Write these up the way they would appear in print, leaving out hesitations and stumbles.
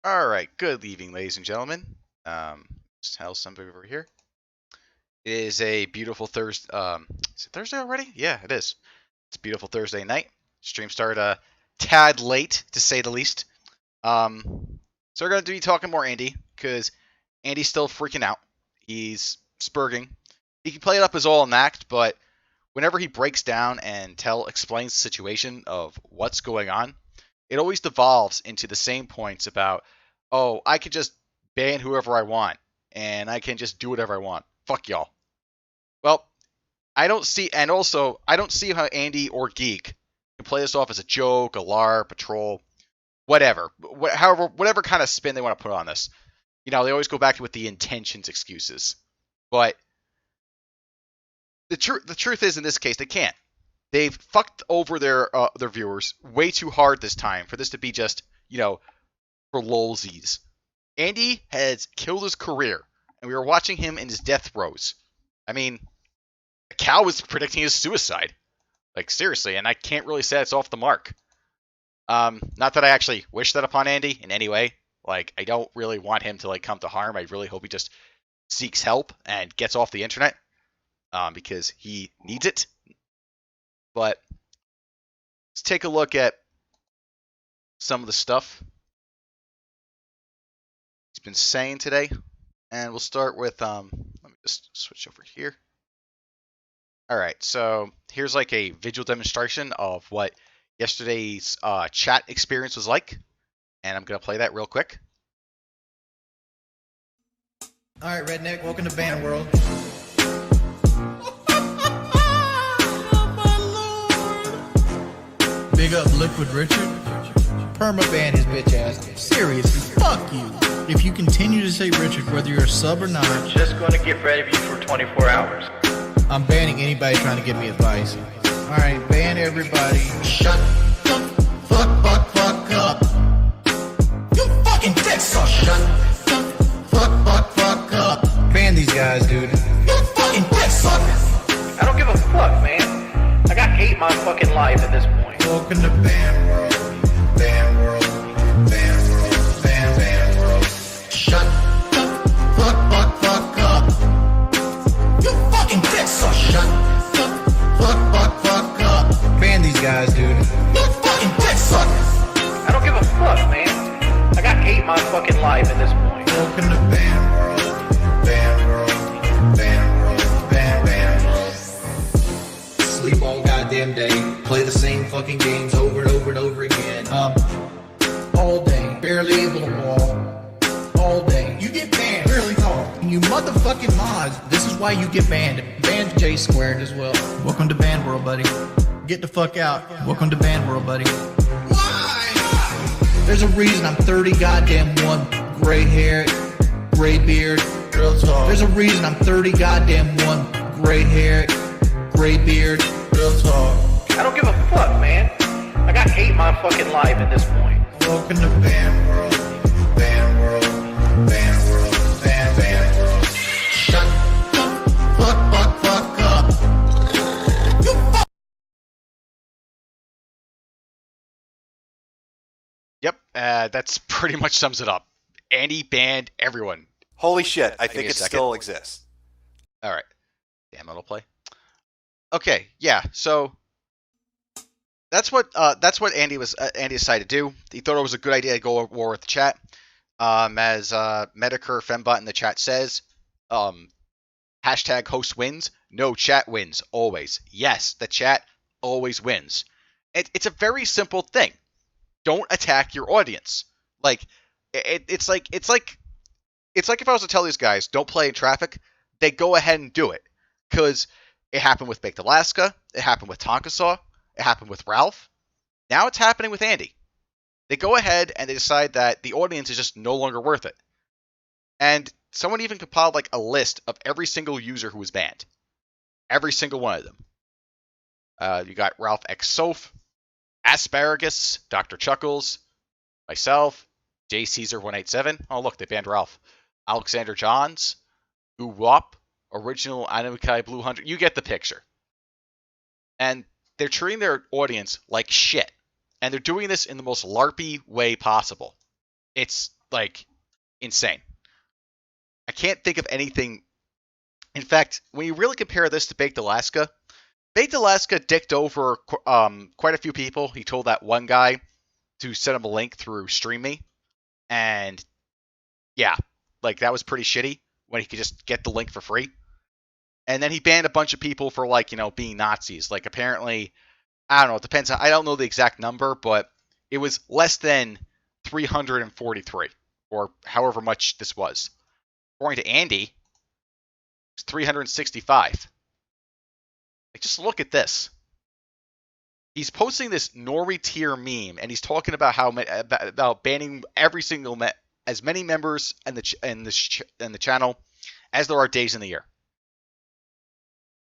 All right, good evening, ladies and gentlemen. Just tell something over here. It is a beautiful Thursday. Is it Thursday already? Yeah, it is. It's a beautiful Thursday night. Stream started a tad late, to say the least. So we're going to be talking more Andy, because Andy's still freaking out. He's spurging. He can play it up as all an act, but whenever he breaks down and explains the situation of what's going on, it always devolves into the same points about, oh, I could just ban whoever I want, and I can just do whatever I want. Fuck y'all. Well, I don't see, and also, I don't see how Andy or Geek can play this off as a joke, a LARP, a troll, whatever. However, whatever kind of spin they want to put on this. They always go back with the intentions excuses. But the truth is, in this case, they can't. They've fucked over their viewers way too hard this time for this to be just, for lolsies. Andy has killed his career, and we were watching him in his death throes. I mean, a cow was predicting his suicide. Like, seriously, and I can't really say it's off the mark. Not that I actually wish that upon Andy in any way. Like, I don't really want him to, come to harm. I really hope he just seeks help and gets off the internet, because he needs it. But let's take a look at some of the stuff he's been saying today. And we'll start with, let me just switch over here. All right, so here's like a visual demonstration of what yesterday's chat experience was like. And I'm going to play that real quick. All right, Redneck, welcome to Ban World. Big up Liquid Richard. Perma-ban his bitch ass. Seriously, fuck you. If you continue to say Richard, whether you're a sub or not, just going to get ready for you for 24 hours. I'm banning anybody trying to give me advice. All right, ban everybody. Shut the fuck up. You fucking dick sucker. Shut the fuck up. Ban these guys, dude. You fucking dick sucker. I don't give a fuck, man. I got hate my fucking life at this point. Welcome to Ban World. Ban World. Ban World. Ban World. Shut the fuck up. You fucking dick sucker. Shut the fuck up. Ban these guys, dude. You fucking dick sucker. I don't give a fuck, man. I got hate my fucking life at this point. Welcome to Ban World. Ban World. Ban World. Ban World. Sleep all goddamn day. Play the same fucking games over and over and over again. All day. Barely able to walk. All day. You get banned. Barely talk. You motherfucking mods. This is why you get banned. Banned J squared as well. Welcome to Ban World, buddy. Get the fuck out. Welcome to Ban World, buddy. Why? There's a reason I'm 30 goddamn one. Gray hair, gray beard. Real talk. There's a reason I'm 30 goddamn one. Gray hair, gray beard. Real talk. I don't give a fuck, man. I got hate my fucking life at this point. Welcome to Ban World. Ban World. Ban World. Ban World. Shut the fuck up. You fuck. Yep, that's pretty much sums it up. Andy banned everyone. Holy shit, I Give me think a it second. still exists. All right. Damn, it'll play. Okay, yeah. So that's what Andy decided to do. He thought it was a good idea to go to war with the chat. As Medicare Fembot in the chat says, hashtag host wins. No, chat wins always. Yes, the chat always wins. It's a very simple thing. Don't attack your audience. Like it's like if I was to tell these guys don't play in traffic, they go ahead and do it. Because it happened with Baked Alaska, it happened with Tonkasaw, it happened with Ralph. Now it's happening with Andy. They go ahead and they decide that the audience is just no longer worth it. And someone even compiled like a list of every single user who was banned. Every single one of them. You got Ralph X Soph, Asparagus, Dr. Chuckles, myself, J Caesar 187. Oh look, they banned Ralph. Alexander Johns, Uwop, Original Animkai Blue Hunter. You get the picture. And they're treating their audience like shit. And they're doing this in the most LARPy way possible. It's like insane. I can't think of anything. In fact, when you really compare this to Baked Alaska dicked over quite a few people. He told that one guy to send him a link through StreamMe, and yeah, like that was pretty shitty when he could just get the link for free. And then he banned a bunch of people for like, being Nazis. Like apparently, I don't know, it depends. I don't know the exact number, but it was less than 343 or however much this was. According to Andy, it's 365. Like just look at this. He's posting this Nori tier meme, and he's talking about about banning every single as many members in the channel as there are days in the year.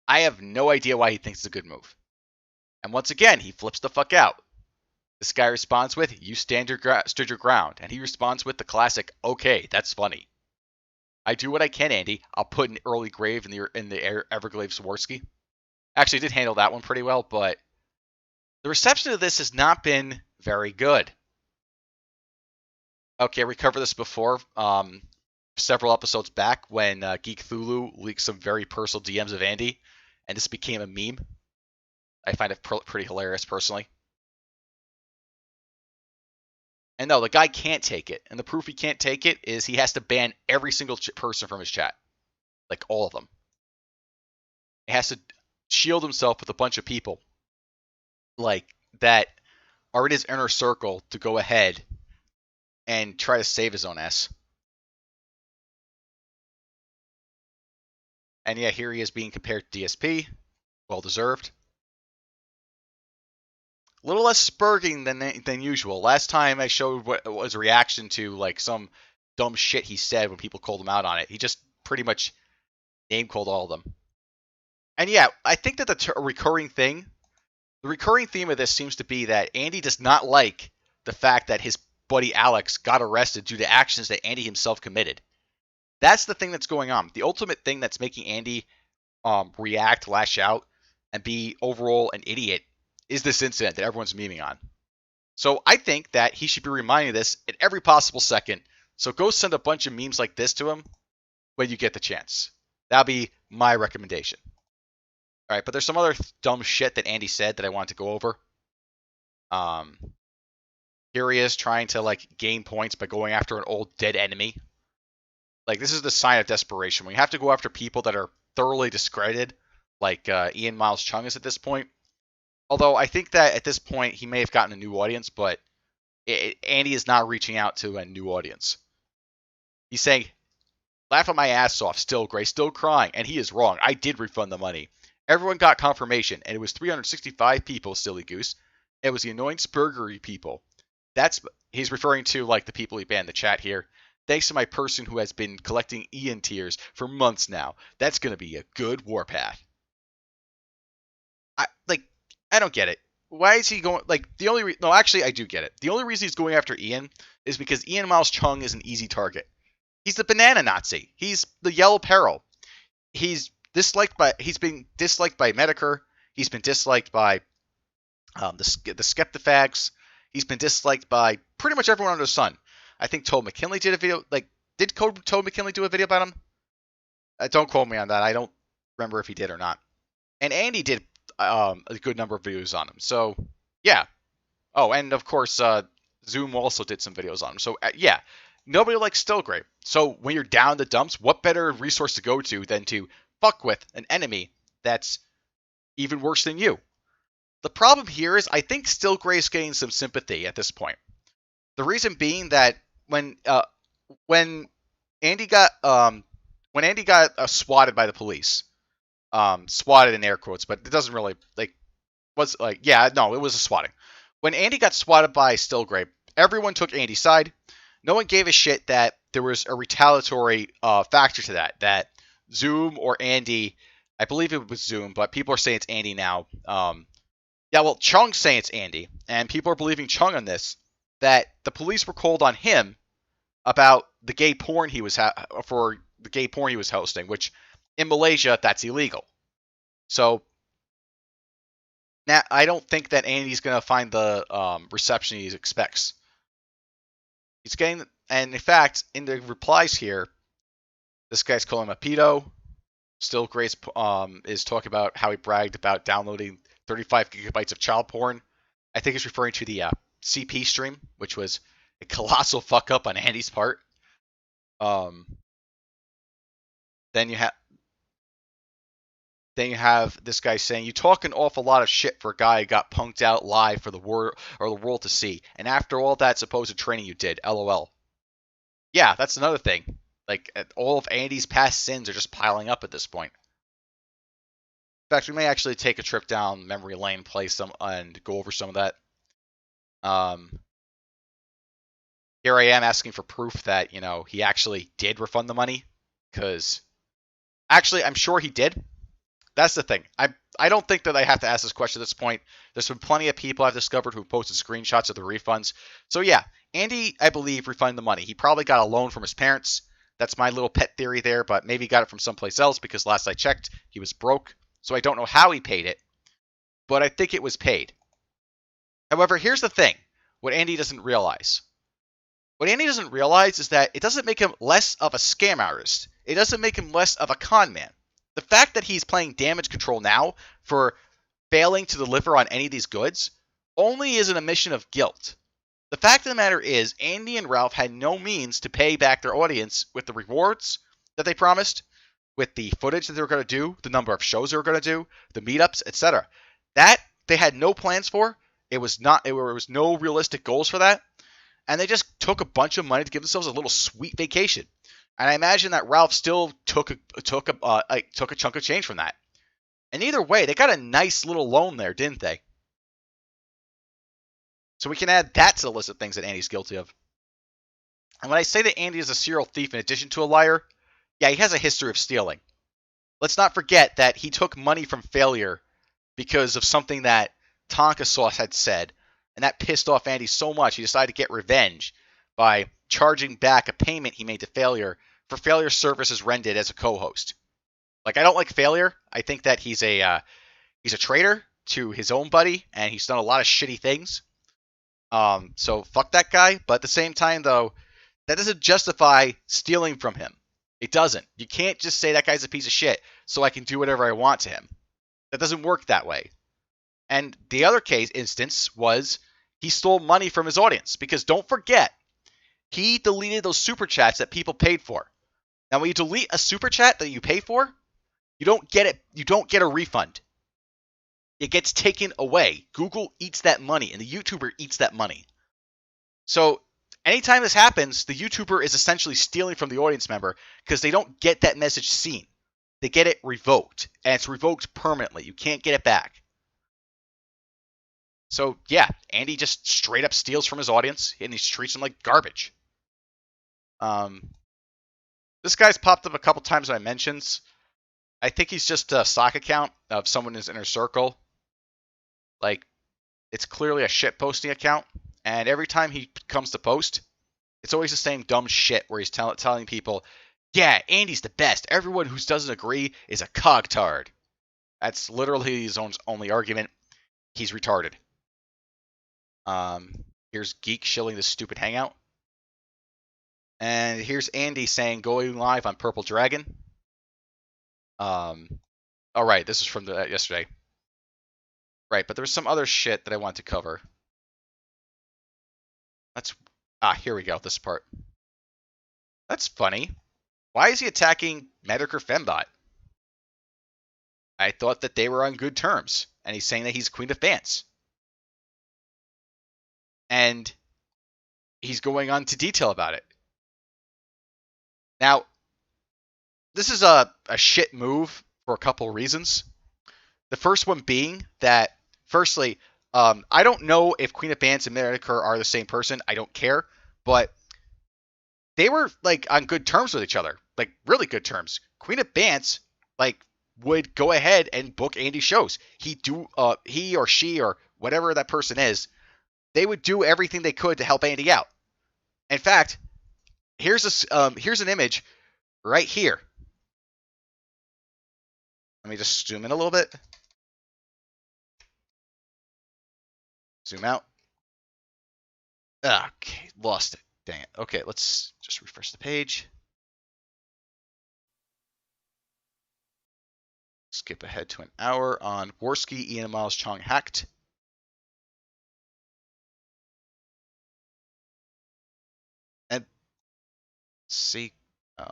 I have no idea why he thinks it's a good move. And once again, he flips the fuck out. This guy responds with, "You stood your ground," and he responds with the classic, "Okay, that's funny. I do what I can, Andy. I'll put an early grave in the Everglades Swarovski." Actually, did handle that one pretty well, but the reception of this has not been very good. Okay, we covered this before, several episodes back when Geek Thulu leaked some very personal DMs of Andy, and this became a meme. I find it pretty hilarious, personally. And no, the guy can't take it, and the proof he can't take it is he has to ban every single person from his chat. Like, all of them. He has to shield himself with a bunch of people like that are in his inner circle to go ahead and try to save his own ass. And yeah, here he is being compared to DSP. Well deserved. A little less spurging than usual. Last time I showed what was a reaction to like some dumb shit he said when people called him out on it. He just pretty much name called all of them. And yeah, I think that the recurring theme of this seems to be that Andy does not like the fact that his buddy Alex got arrested due to actions that Andy himself committed. That's the thing that's going on. The ultimate thing that's making Andy react, lash out, and be overall an idiot is this incident that everyone's memeing on. So I think that he should be reminding this at every possible second. So go send a bunch of memes like this to him when you get the chance. That'll be my recommendation. All right, but there's some other dumb shit that Andy said that I want to go over. Here he is trying to like gain points by going after an old dead enemy. Like this is the sign of desperation. When you have to go after people that are thoroughly discredited, like Ian Miles Chung is at this point. Although I think that at this point he may have gotten a new audience, but Andy is not reaching out to a new audience. He's saying, "Laugh at my ass off, still Gray, still crying," and he is wrong. I did refund the money. Everyone got confirmation, and it was 365 people, silly goose. It was the annoying spurgery people. He's referring to like the people he banned in the chat here. "Thanks to my person who has been collecting Ian tiers for months now. That's going to be a good warpath." I don't get it. Why is he going, like, no, actually, I do get it. The only reason he's going after Ian is because Ian Miles Chung is an easy target. He's the banana Nazi. He's the yellow peril. He's been disliked by Medicare. He's been disliked by the Skeptifags. He's been disliked by pretty much everyone under the sun. I think Toad McKinley did a video, did Toad McKinley do a video about him? Don't quote me on that. I don't remember if he did or not. And Andy did a good number of videos on him. So, yeah. Oh, and of course, Zoom also did some videos on him. So, yeah. Nobody likes Stillgray. So, when you're down in the dumps, what better resource to go to than to fuck with an enemy that's even worse than you? The problem here is I think Stillgray is getting some sympathy at this point. The reason being that when Andy got swatted by the police, swatted in air quotes, but it doesn't really it was a swatting. When Andy got swatted by Stillgray, everyone took Andy's side. No one gave a shit that there was a retaliatory factor to that Zoom or Andy, I believe it was Zoom, but people are saying it's Andy now. Chung's saying it's Andy, and people are believing Chung on this, that the police were called on him about the gay porn he was hosting, which in Malaysia, that's illegal. So now I don't think that Andy's going to find the reception he expects. And in fact, in the replies here, this guy's calling him a pedo. Still Grace is talking about how he bragged about downloading 35 gigabytes of child porn. I think he's referring to the CP stream, which was a colossal fuck up on Andy's part. Then you have this guy saying, "You talk an awful lot of shit for a guy who got punked out live for the world to see. And after all that supposed training you did, LOL." Yeah, that's another thing. Like, all of Andy's past sins are just piling up at this point. In fact, we may actually take a trip down memory lane, play some, and go over some of that. Here I am asking for proof that, you know, he actually did refund the money. Because, actually, I'm sure he did. That's the thing. I don't think that I have to ask this question at this point. There's been plenty of people I've discovered who posted screenshots of the refunds. So yeah, Andy, I believe, refunded the money. He probably got a loan from his parents. That's my little pet theory there, but maybe he got it from someplace else because last I checked, he was broke. So I don't know how he paid it, but I think it was paid. However, here's the thing. What Andy doesn't realize. What Andy doesn't realize is that it doesn't make him less of a scam artist. It doesn't make him less of a con man. The fact that he's playing damage control now for failing to deliver on any of these goods only is an admission of guilt. The fact of the matter is, Andy and Ralph had no means to pay back their audience with the rewards that they promised, with the footage that they were going to do, the number of shows they were going to do, the meetups, etc. That they had no plans for. It was no realistic goals for that, and they just took a bunch of money to give themselves a little sweet vacation. And I imagine that Ralph still took a chunk of change from that. And either way, they got a nice little loan there, didn't they? So we can add that to the list of things that Andy's guilty of. And when I say that Andy is a serial thief in addition to a liar, yeah, he has a history of stealing. Let's not forget that he took money from failure because of something that Tonka Sauce had said, and that pissed off Andy so much he decided to get revenge by charging back a payment he made to Failure for Failure services rendered as a co-host. Like, I don't like Failure. I think that he's a traitor to his own buddy, and he's done a lot of shitty things. So fuck that guy. But at the same time, though, that doesn't justify stealing from him. It doesn't. You can't just say that guy's a piece of shit so I can do whatever I want to him. That doesn't work that way. And the other instance was he stole money from his audience. Because don't forget, he deleted those super chats that people paid for. Now, when you delete a super chat that you pay for, you don't get it. You don't get a refund. It gets taken away. Google eats that money, and the YouTuber eats that money. So anytime this happens, the YouTuber is essentially stealing from the audience member because they don't get that message seen. They get it revoked, and it's revoked permanently. You can't get it back. So yeah, Andy just straight up steals from his audience, and he treats them like garbage. This guy's popped up a couple times in my mentions. I think he's just a sock account of someone in his inner circle. Like, it's clearly a shit posting account, and every time he comes to post, it's always the same dumb shit where he's telling people, yeah, Andy's the best. Everyone who doesn't agree is a cogtard. That's literally his only argument. He's retarded. Here's Geek shilling this stupid hangout. And here's Andy saying going live on Purple Dragon. Alright, this is from yesterday. Right, but there was some other shit that I wanted to cover. Here we go, this part. That's funny. Why is he attacking Medic or Fembot? I thought that they were on good terms, and he's saying that he's Queen of Bants. And he's going on to detail about it. Now, this is a shit move for a couple reasons. The first one being that, firstly, I don't know if Queen of Bants and Meritor are the same person. I don't care. But they were, like, on good terms with each other. Like, really good terms. Queen of Bants, like, would go ahead and book Andy shows. He or she or whatever that person is, they would do everything they could to help Andy out. In fact, here's an image right here. Let me just zoom in a little bit. Zoom out. Okay, lost it. dang it. Okay, let's just refresh the page. Skip ahead to an hour on Worski, Ian and Miles Chong hacked. And see, live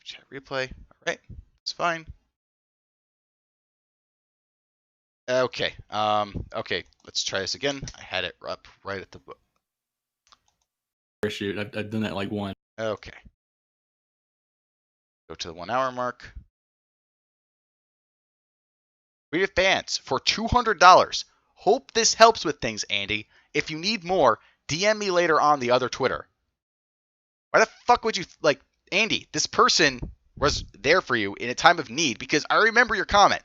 chat replay. All right, it's fine. Okay, okay, let's try this again. I had it up right at the book. Parachute. I've done that like one. Okay. Go to the 1 hour mark. We have fans for $200. Hope this helps with things, Andy. If you need more, DM me later on the other Twitter. Why the fuck would you, like, Andy, this person was there for you in a time of need, because I remember your comment.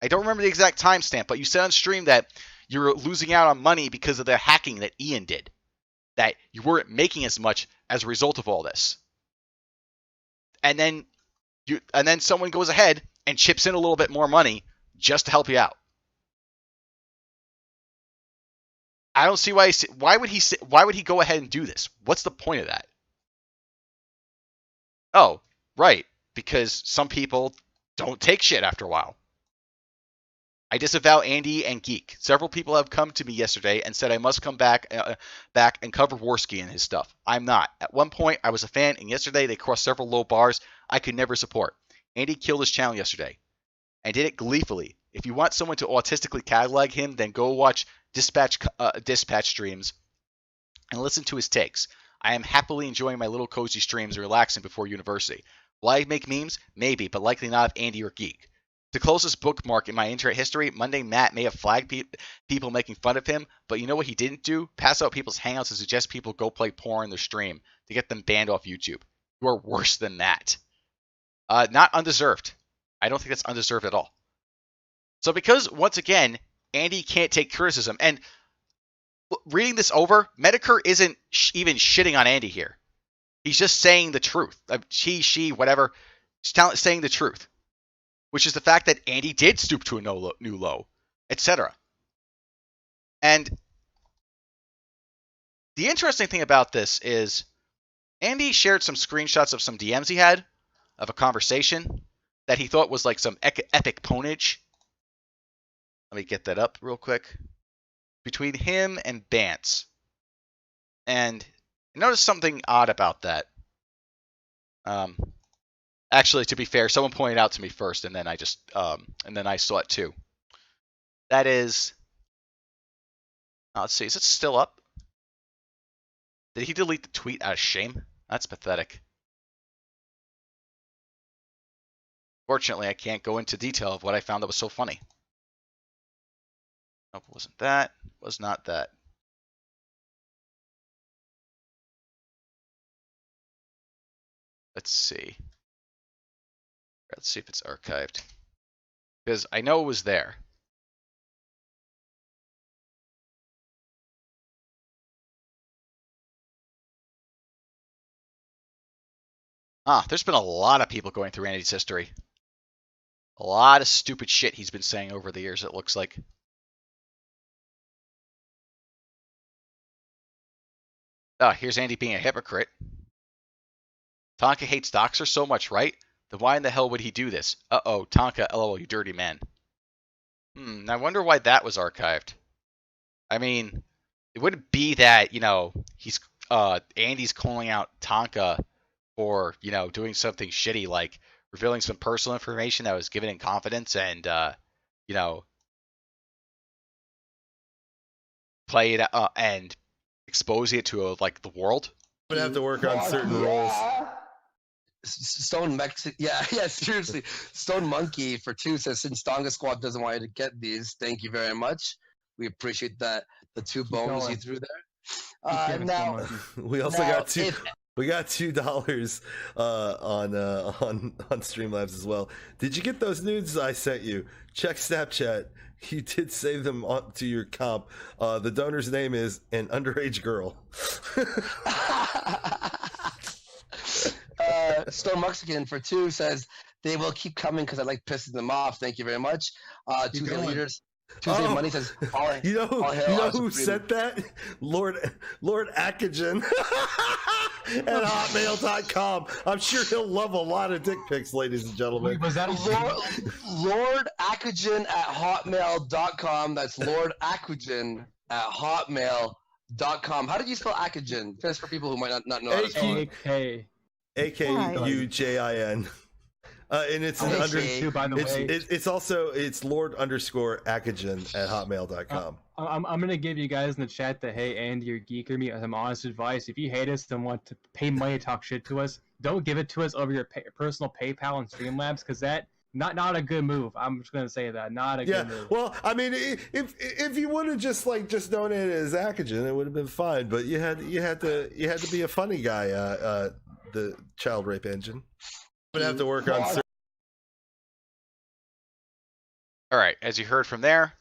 I don't remember the exact timestamp, but you said on stream that you were losing out on money because of the hacking that Ian did. That you weren't making as much as a result of all this. And then someone goes ahead and chips in a little bit more money just to help you out. I don't see why would he go ahead and do this? What's the point of that? Oh, right, because some people don't take shit after a while. I disavow Andy and Geek. Several people have come to me yesterday and said I must come back and cover Worski and his stuff. I'm not. At one point, I was a fan, and yesterday they crossed several low bars I could never support. Andy killed his channel yesterday and did it gleefully. If you want someone to autistically catalog him, then go watch Dispatch streams and listen to his takes. I am happily enjoying my little cozy streams and relaxing before university. Will I make memes? Maybe, but likely not if Andy or Geek. The closest bookmark in my internet history, Monday Matt may have flagged people making fun of him, but you know what he didn't do? Pass out people's hangouts and suggest people go play porn in their stream to get them banned off YouTube. You are worse than that. Not undeserved. I don't think that's undeserved at all. So because, once again, Andy can't take criticism, and reading this over, Medicare isn't even shitting on Andy here. He's just saying the truth. He, she, whatever, saying the truth. Which is the fact that Andy did stoop to a new low, etc. And the interesting thing about this is Andy shared some screenshots of some DMs he had of a conversation that he thought was like some epic ponage. Let me get that up real quick. Between him and Bance. And I noticed something odd about that. Actually, to be fair, someone pointed out to me first, and then I saw it too. That is, let's see, is it still up? Did he delete the tweet out of shame? That's pathetic. Fortunately, I can't go into detail of what I found that was so funny. Nope, it wasn't that. It was not that. Let's see. Let's see if it's archived. Because I know it was there. There's been a lot of people going through Andy's history. A lot of stupid shit he's been saying over the years, it looks like. Here's Andy being a hypocrite. Tonka hates Doxer so much, right? Then why in the hell would he do this? Uh-oh, Tonka, lol, you dirty man. I wonder why that was archived. I mean, it wouldn't be that, he's Andy's calling out Tonka for, doing something shitty, like revealing some personal information that was given in confidence and, play it and exposing it to, the world. I'm gonna have to work on certain roles. Stone Mexican, yeah, seriously. Stone Monkey for 2 says, since Donga Squad doesn't want you to get these, thank you very much. We appreciate that. The 2 bones you threw there. Now, we also got two. We got $2 on Streamlabs as well. Did you get those nudes I sent you? Check Snapchat. You did save them to your comp. The donor's name is an underage girl. Stone Mexican for 2 says they will keep coming because I like pissing them off. Thank you very much. To the leaders, Tuesday Money says, you know all hail our who Supreme. sent that? Lord Akagen at hotmail.com. I'm sure he'll love a lot of dick pics, ladies and gentlemen. Was that Lord Aquagen at hotmail.com. That's Lord Aquagen at hotmail.com. How did you spell Aquagen? Just for people who might not know how to spell it. AK? AKUJIN. And it's an under. Okay. By the way, It's also Lord _Akagen at hotmail.com. I'm gonna give you guys in the chat that, hey, Andy, you're geeker me some honest advice. If you hate us and want to pay money to talk shit to us, don't give it to us over your personal PayPal and Streamlabs, because that not a good move. I'm just gonna say that, not a good move. Well, I mean, if you would have just donated as Akagen, it would have been fine. But you had to be a funny guy. The child rape engine. I'm gonna have to work on. All right, as you heard from there,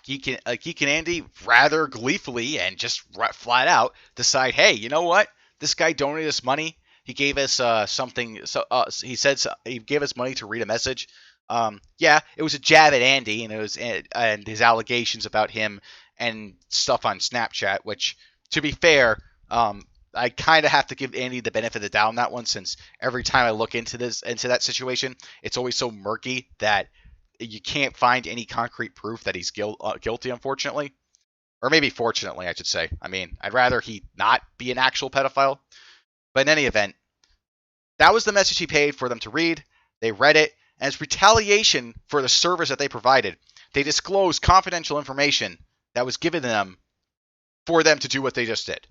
Geek and Andy rather gleefully and just flat out decide, hey, you know what? This guy donated us money. He gave us something. So he said he gave us money to read a message. Yeah, it was a jab at Andy, and it was and his allegations about him and stuff on Snapchat. Which, to be fair, I kind of have to give Andy the benefit of the doubt on that one, since every time I look into that situation, it's always so murky that you can't find any concrete proof that he's guilty, unfortunately. Or maybe fortunately, I should say. I mean, I'd rather he not be an actual pedophile. But in any event, that was the message he paid for them to read. They read it, and as retaliation for the service that they provided, they disclosed confidential information that was given to them for them to do what they just did.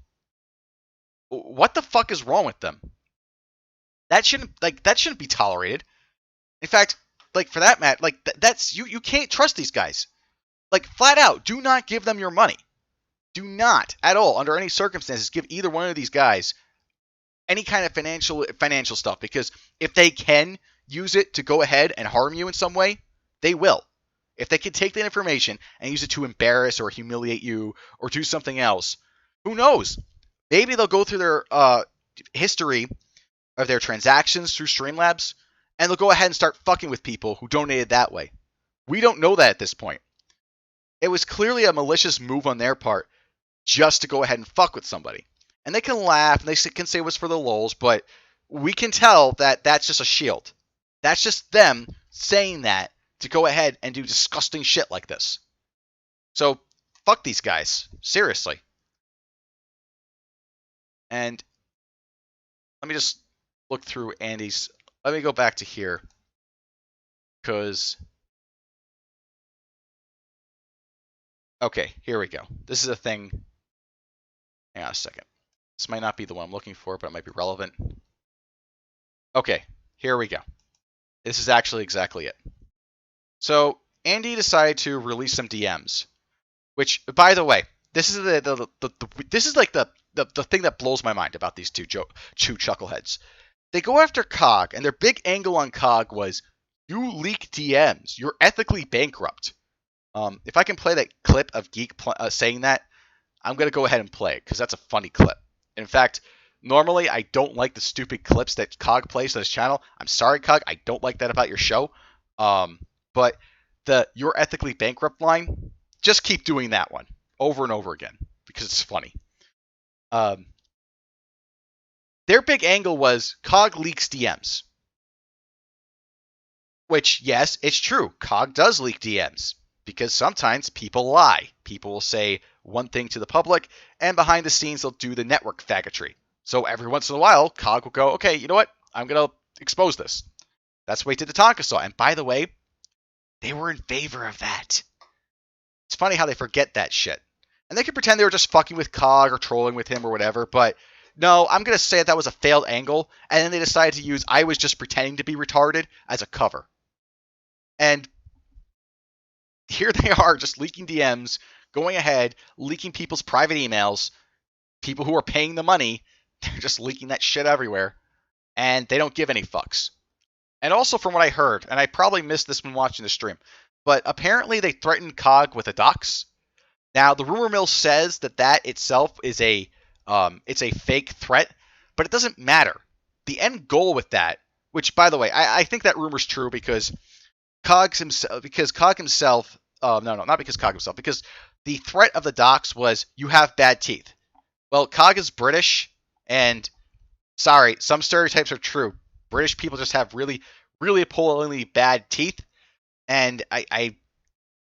What the fuck is wrong with them? That shouldn't be tolerated. In fact, for that matter, that's you can't trust these guys. Flat out, do not give them your money. Do not at all, under any circumstances, give either one of these guys any kind of financial stuff, because if they can use it to go ahead and harm you in some way, they will. If they can take that information and use it to embarrass or humiliate you or do something else, who knows? Maybe they'll go through their history of their transactions through Streamlabs, and they'll go ahead and start fucking with people who donated that way. We don't know that at this point. It was clearly a malicious move on their part just to go ahead and fuck with somebody. And they can laugh, and they can say it was for the lulz, but we can tell that that's just a shield. That's just them saying that to go ahead and do disgusting shit like this. So, fuck these guys. Seriously. And let me just look through Andy's. Let me go back to here. Because. Okay, here we go. This is a thing. Hang on a second. This might not be the one I'm looking for, but it might be relevant. Okay, here we go. This is actually exactly it. So, Andy decided to release some DMs. Which, by the way, this is this is the thing that blows my mind about these two chuckleheads. They go after Cog, and their big angle on Cog was, you leak DMs. You're ethically bankrupt. If I can play that clip of Geek saying that, I'm going to go ahead and play it, because that's a funny clip. In fact, normally I don't like the stupid clips that Cog plays on his channel. I'm sorry, Cog. I don't like that about your show. But the "you're ethically bankrupt" line, just keep doing that one over and over again, because it's funny. Their big angle was Cog leaks DMs. Which, yes, it's true. Cog does leak DMs. Because sometimes people lie. People will say one thing to the public, and behind the scenes they'll do the network faggotry. So every once in a while, Cog will go, okay, you know what? I'm going to expose this. That's what he did to Tonka Saw. And by the way, they were in favor of that. It's funny how they forget that shit. And they can pretend they were just fucking with Cog or trolling with him or whatever, but no, I'm going to say that was a failed angle, and then they decided to use "I was just pretending to be retarded" as a cover. And here they are, just leaking DMs, going ahead, leaking people's private emails, people who are paying the money, they're just leaking that shit everywhere, and they don't give any fucks. And also from what I heard, and I probably missed this when watching the stream, but apparently they threatened Cog with a dox. Now, the rumor mill says that itself is it's a fake threat, but it doesn't matter. The end goal with that, which, by the way, I think that rumor's true because Cog himself not because Cog himself, because the threat of the docs was you have bad teeth. Well, Cog is British, and sorry, some stereotypes are true. British people just have really, really appallingly bad teeth, and I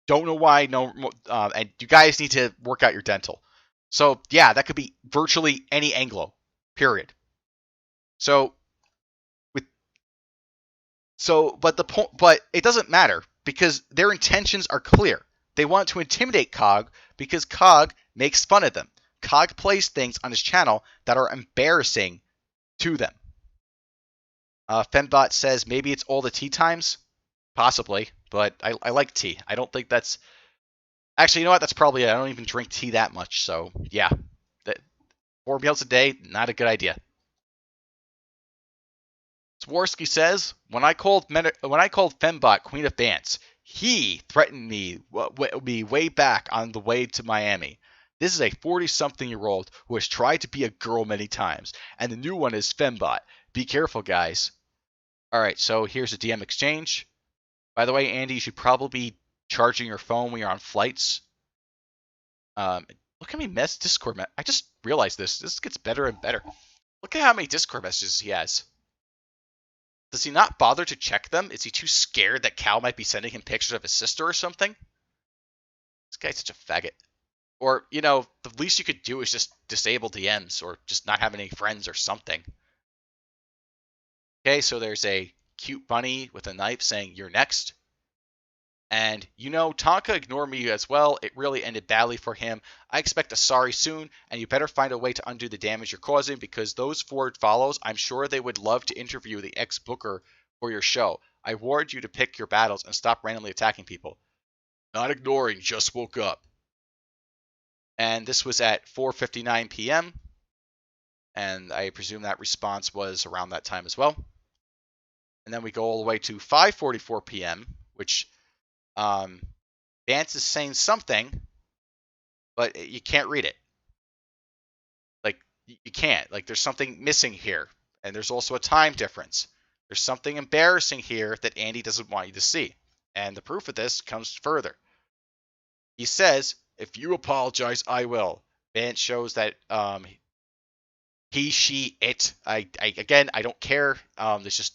don't know why. And you guys need to work out your dental. So yeah, that could be virtually any Anglo. Period. But it doesn't matter because their intentions are clear. They want to intimidate Cog because Cog makes fun of them. Cog plays things on his channel that are embarrassing to them. Fembot says maybe it's all the tea times. Possibly, but I like tea. I don't think that's... Actually, you know what? That's probably it. I don't even drink tea that much, so yeah. 4 meals a day, not a good idea. Swarovski says, when I called Fembot Queen of Dance, he threatened me way back on the way to Miami. This is a 40-something-year-old who has tried to be a girl many times, and the new one is Fembot. Be careful, guys. Alright, so here's a DM exchange. By the way, Andy, you should probably be charging your phone when you're on flights. Look how many Discord messages. I just realized this. This gets better and better. Look at how many Discord messages he has. Does he not bother to check them? Is he too scared that Cal might be sending him pictures of his sister or something? This guy's such a faggot. Or, you know, the least you could do is just disable DMs or just not have any friends or something. Okay, so there's a cute bunny with a knife saying, "You're next." And, you know, Tonka ignored me as well. It really ended badly for him. I expect a sorry soon, and you better find a way to undo the damage you're causing because those 4 follows, I'm sure they would love to interview the ex-booker for your show. I warned you to pick your battles and stop randomly attacking people. Not ignoring, just woke up. And this was at 4:59 p.m. And I presume that response was around that time as well. And then we go all the way to 5:44 p.m., which Vance is saying something, but you can't read it. Like, you can't. Like, there's something missing here. And there's also a time difference. There's something embarrassing here that Andy doesn't want you to see. And the proof of this comes further. He says, "If you apologize, I will." Vance shows that he, she, it. Again, I don't care. There's just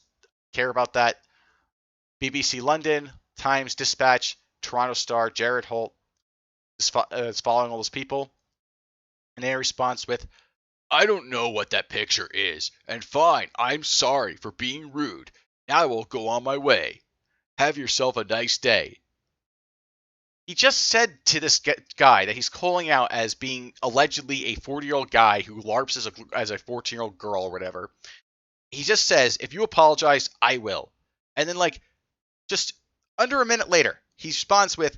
care about that. BBC London, Times Dispatch, Toronto Star, Jared Holt is following all those people. And they responds with, "I don't know what that picture is. And fine, I'm sorry for being rude. Now I will go on my way. Have yourself a nice day." He just said to this guy that he's calling out as being allegedly a 40-year-old guy who LARPs as a 14-year-old girl or whatever. He just says, "If you apologize, I will." And then, like, just under a minute later, he responds with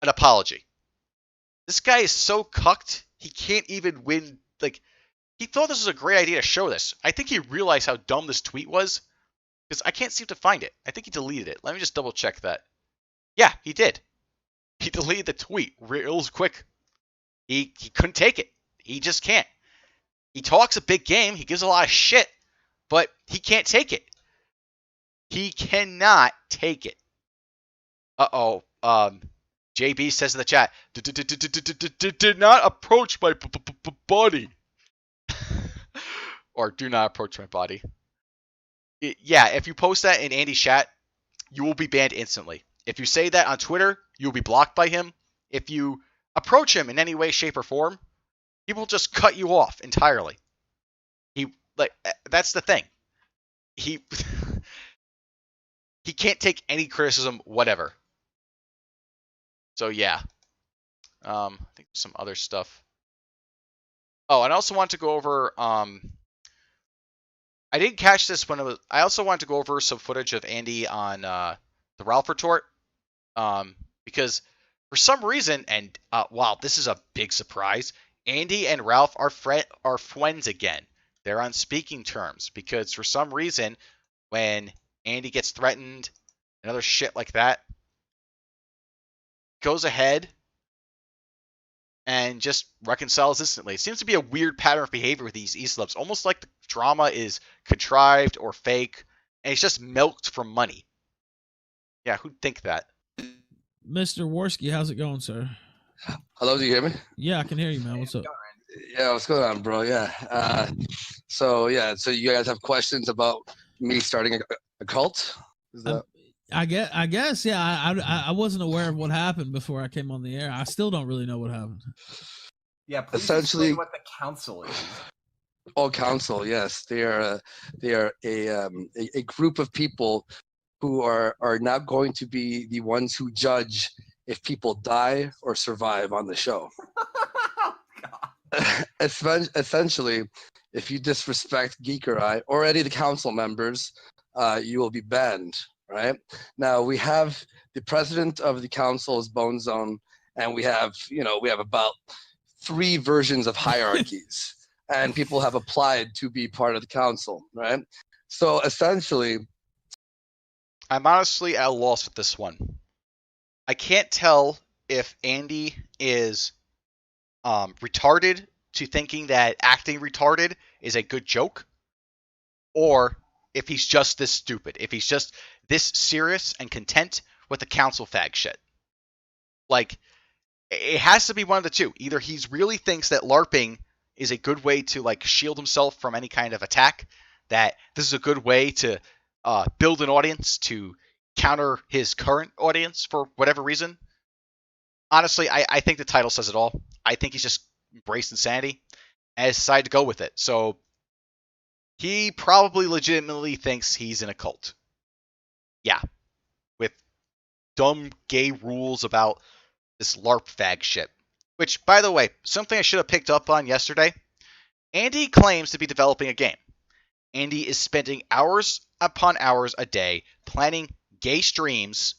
an apology. This guy is so cucked, he can't even win. Like, he thought this was a great idea to show this. I think he realized how dumb this tweet was, because I can't seem to find it. I think he deleted it. Let me just double check that. Yeah, he did. He deleted the tweet real quick. He couldn't take it. He just can't. He talks a big game. He gives a lot of shit, but he can't take it. He cannot take it. Uh-oh. JB says in the chat, "Did not approach my body." Or "do not approach my body." Yeah, if you post that in Andy's chat, you will be banned instantly. If you say that on Twitter, you'll be blocked by him. If you approach him in any way, shape, or form, he will just cut you off entirely. That's the thing. He can't take any criticism, whatever. So yeah. I think some other stuff. Oh, and I also want to go over I didn't catch this when it was. I also wanted to go over some footage of Andy on the Ralph retort. Because for some reason, and wow, this is a big surprise, Andy and Ralph are friends again. They're on speaking terms because for some reason, when Andy gets threatened and other shit like that, goes ahead and just reconciles instantly. It seems to be a weird pattern of behavior with these E-celebs, almost like the drama is contrived or fake, and it's just milked for money. Yeah, who'd think that? Mr. Worski, how's it going, sir? Hello, do you hear me? Yeah, I can hear you, man. What's up? Yeah, what's going on, bro? Yeah. So you guys have questions about me starting a cult? Is that? I guess, yeah. I wasn't aware of what happened before I came on the air. I still don't really know what happened. Yeah, please Essentially- explain what the council is. Oh, council, yes, they are a group of people who are now going to be the ones who judge if people die or survive on the show. Essentially, if you disrespect Geeker Eye or any of the council members, you will be banned. Right now, we have the president of the council is Bone Zone, and we have about 3 versions of hierarchies, and people have applied to be part of the council. Right, so essentially, I'm honestly at a loss with this one. I can't tell if Andy is retarded to thinking that acting retarded is a good joke, or if he's just this stupid, if he's just this serious and content with the council fag shit. Like, it has to be one of the two. Either he really thinks that LARPing is a good way to like shield himself from any kind of attack, that this is a good way to build an audience to counter his current audience for whatever reason. Honestly, I think the title says it all. I think he's just embraced insanity and has decided to go with it. So he probably legitimately thinks he's in a cult. Yeah. With dumb gay rules about this LARP fag shit. Which, by the way, something I should have picked up on yesterday. Andy claims to be developing a game. Andy is spending hours upon hours a day planning gay streams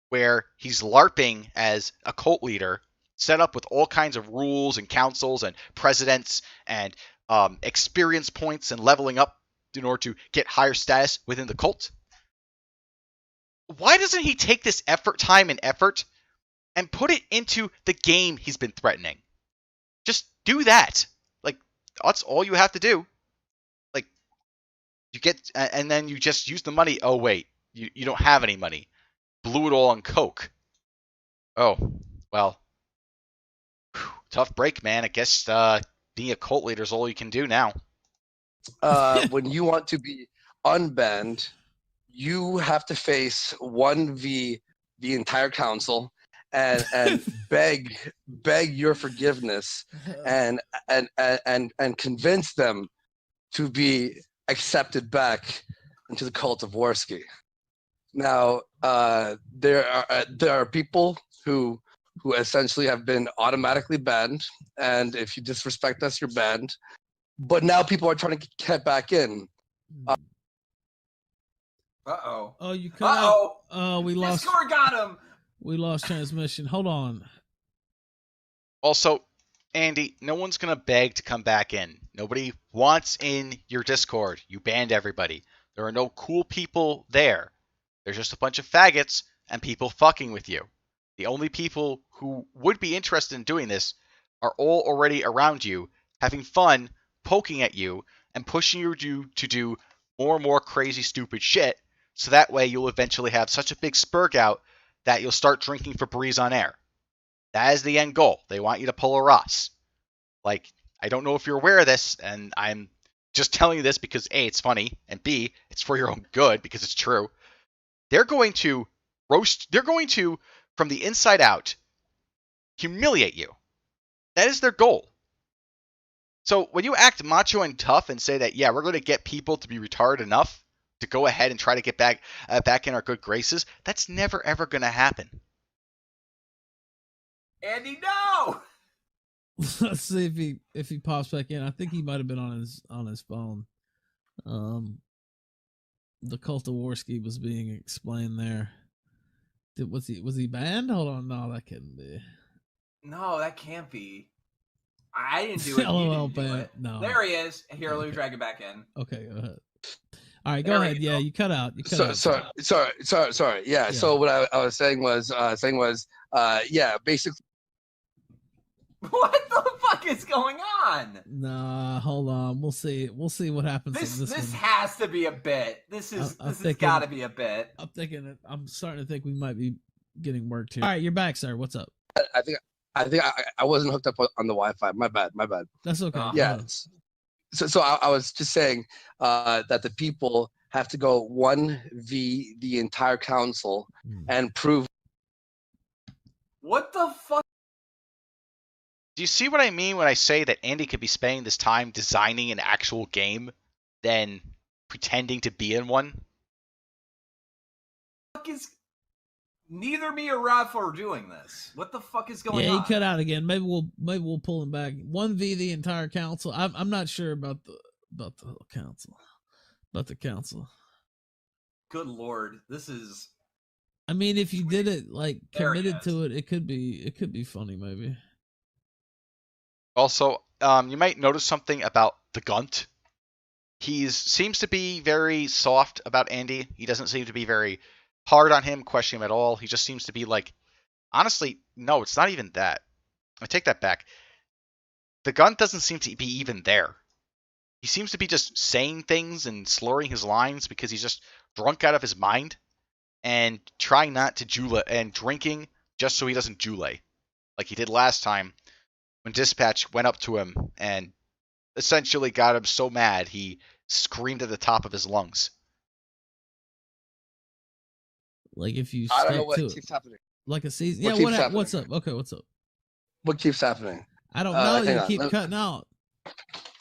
where he's LARPing as a cult leader, set up with all kinds of rules and councils and presidents and experience points and leveling up in order to get higher status within the cult. Why doesn't he take this time and effort and put it into the game he's been threatening? Just do that. Like, that's all you have to do. Like, you get, and then you just use the money. Oh, wait, you don't have any money. Blew it all on coke. Oh, well. Whew, tough break, man. I guess being a cult leader is all you can do now. when you want to be unbanned, you have to face 1v the entire council and beg your forgiveness and convince them to be accepted back into the cult of Worski. Now, there are people who essentially have been automatically banned, and if you disrespect us, you're banned. But now people are trying to get back in. Uh-oh. Oh, you cut out. Oh, we lost. Discord got him! We lost transmission. Hold on. Also, Andy, no one's going to beg to come back in. Nobody wants in your Discord. You banned everybody. There are no cool people there. There's just a bunch of faggots and people fucking with you. The only people who would be interested in doing this are all already around you, having fun, poking at you, and pushing you to do more and more crazy, stupid shit, so that way you'll eventually have such a big spurg out that you'll start drinking Febreze on air. That is the end goal. They want you to pull a Ross. Like, I don't know if you're aware of this, and I'm just telling you this because A, it's funny, and B, it's for your own good because it's true. They're going to, from the inside out, humiliate you. That is their goal. So when you act macho and tough and say that, yeah, we're going to get people to be retarded enough to go ahead and try to get back in our good graces, that's never ever going to happen. Andy, no! Let's see if he pops back in. I think he might have been on his phone. The cult of Worski was being explained there. Was he banned? Hold on, no, that couldn't be. No, that can't be. I didn't do it. LOL You didn't do it. No. There he is. Here, let me Okay. drag it back in. Okay, go ahead. All right, go There we ahead. go. Yeah, you cut out. Sorry. Yeah. So what I was saying was, yeah, basically. What the fuck is going on? Nah, hold on. We'll see. We'll see what happens. This one. has to be a bit. This has thinking- got to be a bit. I'm starting to think we might be getting worked here. All right, you're back, sir. What's up? I think I wasn't hooked up on the Wi-Fi. My bad. That's okay. Yeah. So I was just saying that the people have to go 1v the entire council and prove. What the fuck? Do you see what I mean when I say that Andy could be spending this time designing an actual game than pretending to be in one? Fuck is neither me or Raph are doing this. What the fuck is going on? Yeah, he cut out again. Maybe we'll pull him back. 1v the entire council. I'm not sure about the council. About the council. Good lord, this is. I mean, if you did it like committed to it, it could be funny maybe. Also, you might notice something about the Gunt. He seems to be very soft about Andy. He doesn't seem to be very hard on him, question him at all. He just seems to be like, honestly, no, it's not even that. I take that back. The Gunt doesn't seem to be even there. He seems to be just saying things and slurring his lines because he's just drunk out of his mind and trying not to Jule and drinking just so he doesn't Jule like he did last time when Dispatch went up to him and essentially got him so mad he screamed at the top of his lungs. Like if you I don't know stuck what to keeps it. happening. Like a season. What Yeah, keeps happening? what's up? Okay, what's up? What keeps happening? I don't know. hang You on. keep cutting out.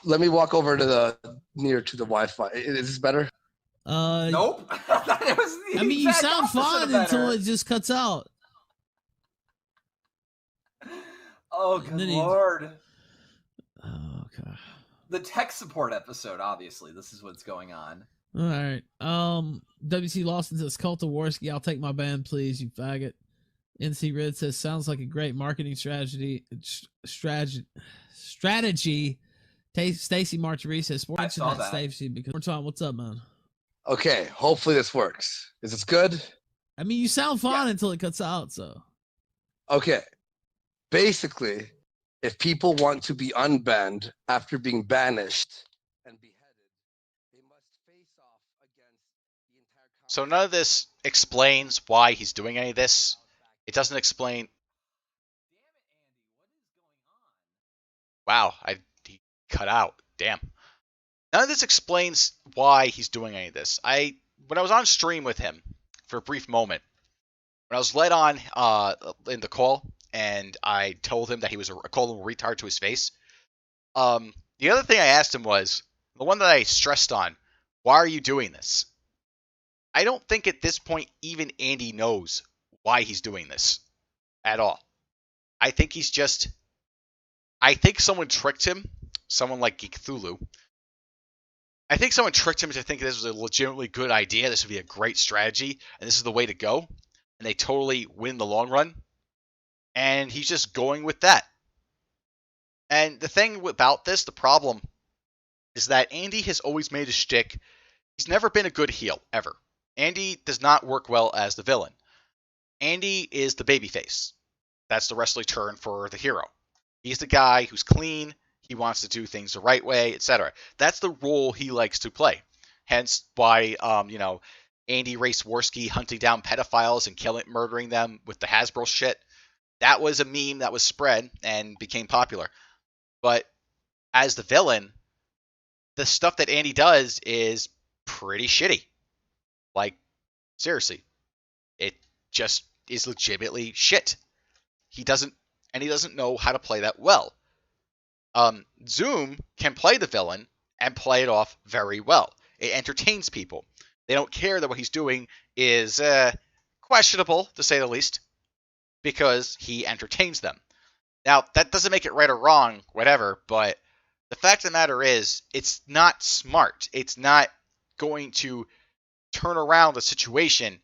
Let me walk over to near to the Wi-Fi. Is this better? Nope. It was the I mean, you exact sound opposite of fine until better. it just cuts out. Oh, And good then he- lord. Oh, okay. The tech support episode, obviously. This is what's going on. All right. WC Lawson says, Cult of Warski, I'll take my band, please, you faggot. NC Red says, sounds like a great marketing strategy. Stacy Marchery says, I sports saw internet that. Stacy, because what's up, man? Okay, hopefully this works. Is this good? I mean, you sound fine until it cuts out, so. Okay. Basically, if people want to be unbanned after being banished and beheaded, they must face off against the entire council. So none of this explains why he's doing any of this. It doesn't explain. Wow, he cut out. Damn. None of this explains why he's doing any of this. When I was on stream with him for a brief moment, when I was led on in the call, and I told him that he was I called him a retard to his face. The other thing I asked him was the one that I stressed on. Why are you doing this? I don't think at this point even Andy knows why he's doing this at all. I think someone tricked him. Someone like Geek Cthulhu. I think someone tricked him to think this was a legitimately good idea. This would be a great strategy, and this is the way to go. And they totally win the long run. And he's just going with that. And the thing about this, the problem, is that Andy has always made a shtick. He's never been a good heel, ever. Andy does not work well as the villain. Andy is the babyface. That's the wrestling term for the hero. He's the guy who's clean. He wants to do things the right way, etc. That's the role he likes to play. Hence why, Andy Race Worski hunting down pedophiles and murdering them with the Hasbro shit. That was a meme that was spread and became popular. But as the villain, the stuff that Andy does is pretty shitty. Like, seriously. It just is legitimately shit. He doesn't know how to play that well. Zoom can play the villain and play it off very well. It entertains people. They don't care that what he's doing is questionable, to say the least, because he entertains them. Now, that doesn't make it right or wrong, whatever, but the fact of the matter is, it's not smart. It's not going to turn around the situation,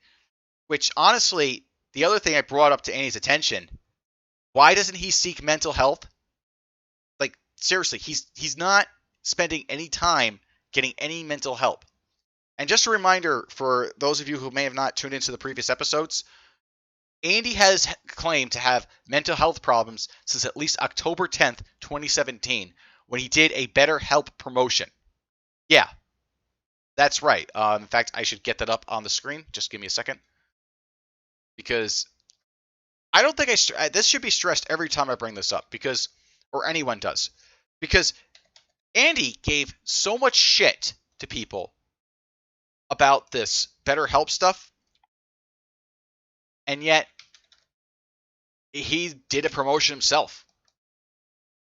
which, honestly, the other thing I brought up to Andy's attention, why doesn't he seek mental health? Like, seriously, he's not spending any time getting any mental help. And just a reminder for those of you who may have not tuned into the previous episodes, Andy has claimed to have mental health problems since at least October 10th, 2017, when he did a BetterHelp promotion. Yeah, that's right. In fact, I should get that up on the screen. Just give me a second. Because I don't think this should be stressed every time I bring this up because, or anyone does, because Andy gave so much shit to people about this BetterHelp stuff, and yet he did a promotion himself.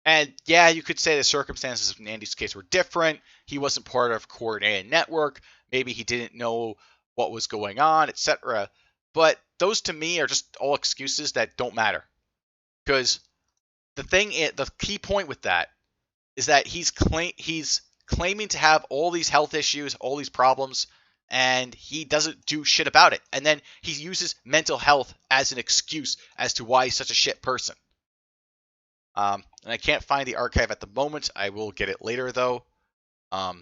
And yeah, you could say the circumstances in Andy's case were different. He wasn't part of a coordinated network. Maybe he didn't know what was going on, etc. But those to me are just all excuses that don't matter. Because the key point with that is that he's claiming to have all these health issues, all these problems, and he doesn't do shit about it. And then he uses mental health as an excuse as to why he's such a shit person. And I can't find the archive at the moment. I will get it later, though. A